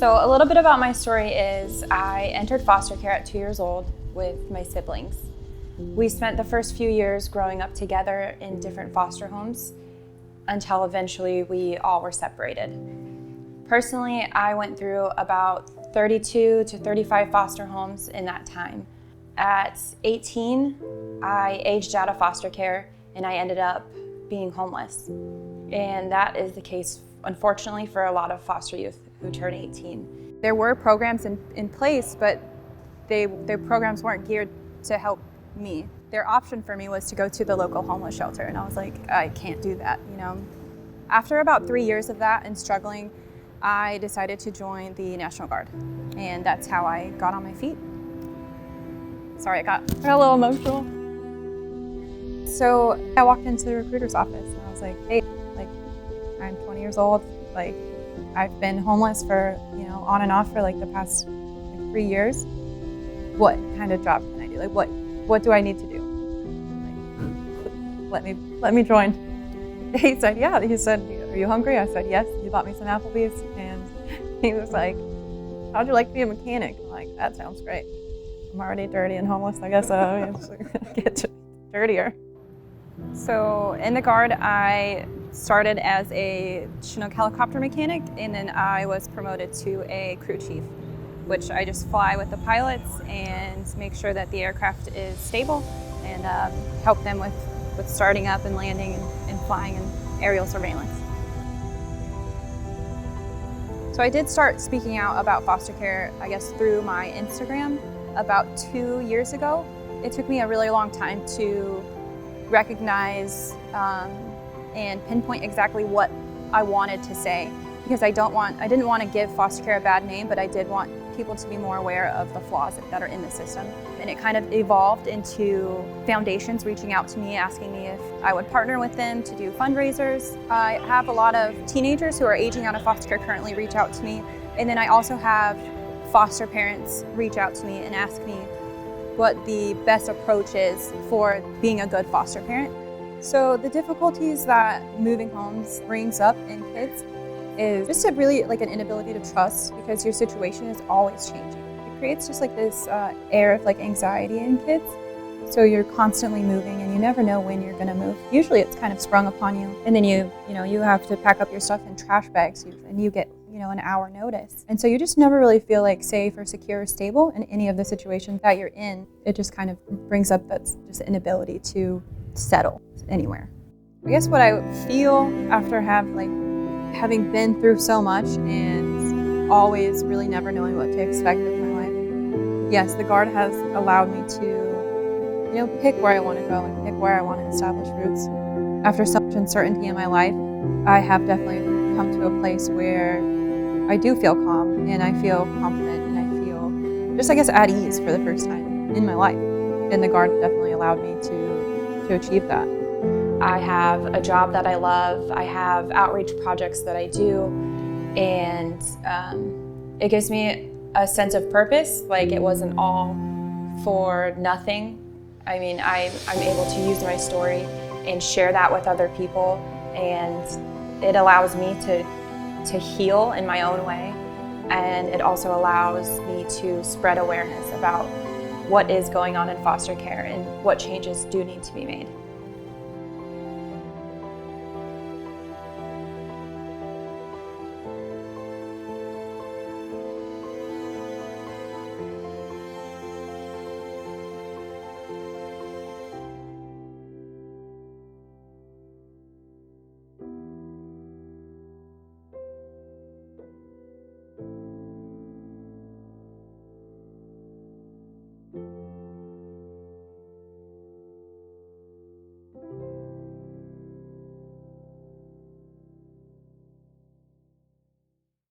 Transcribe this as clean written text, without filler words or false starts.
So a little bit about my story is I entered foster care at 2 years old with my siblings. We spent the first few years growing up together in different foster homes until eventually we all were separated. Personally, I went through about 32 to 35 foster homes in that time. At 18, I aged out of foster care and I ended up being homeless. And that is the case, unfortunately, for a lot of foster youth who turn 18. There were programs in place, but their programs weren't geared to help me. Their option for me was to go to the local homeless shelter, and I was like, I can't do that, you know. After about 3 years of that and struggling, I decided to join the National Guard, and that's how I got on my feet. Sorry, I got a little emotional. So I walked into the recruiter's office and I was like, hey, I'm 20 years old. I've been homeless for, on and off for the past 3 years. What kind of job can I do? What do I need to do? Let me join. He said, yeah. He said, are you hungry? I said, yes. He bought me some Applebee's and he was like, how'd you like to be a mechanic? I'm like, that sounds great. I'm already dirty and homeless, I guess get dirtier. So in the Guard, I started as a Chinook helicopter mechanic, and then I was promoted to a crew chief, which I just fly with the pilots and make sure that the aircraft is stable and help them with starting up and landing and flying and aerial surveillance. So I did start speaking out about foster care, I guess, through my Instagram about 2 years ago. It took me a really long time to recognize and pinpoint exactly what I wanted to say, because I didn't want to give foster care a bad name, but I did want people to be more aware of the flaws that are in the system. And it kind of evolved into foundations reaching out to me, asking me if I would partner with them to do fundraisers. I have a lot of teenagers who are aging out of foster care currently reach out to me, and then I also have foster parents reach out to me and ask me what the best approach is for being a good foster parent. So the difficulties that moving homes brings up in kids is just an inability to trust, because your situation is always changing. It creates just this air of anxiety in kids. So you're constantly moving and you never know when you're gonna move. Usually it's kind of sprung upon you, and then you have to pack up your stuff in trash bags and you get an hour notice. And so you just never really feel safe or secure or stable in any of the situations that you're in. It just kind of brings up that just inability to settle anywhere. I guess what I feel after having been through so much and always really never knowing what to expect of my life. Yes, the Guard has allowed me to, pick where I want to go and pick where I want to establish roots. After such uncertainty in my life, I have definitely come to a place where I do feel calm and I feel confident and I feel just, at ease for the first time in my life. And the Guard definitely allowed me to achieve that. I have a job that I love. I have outreach projects that I do, and it gives me a sense of purpose. It wasn't all for nothing. I mean, I'm able to use my story and share that with other people, and it allows me to heal in my own way, and it also allows me to spread awareness about what is going on in foster care and what changes do need to be made.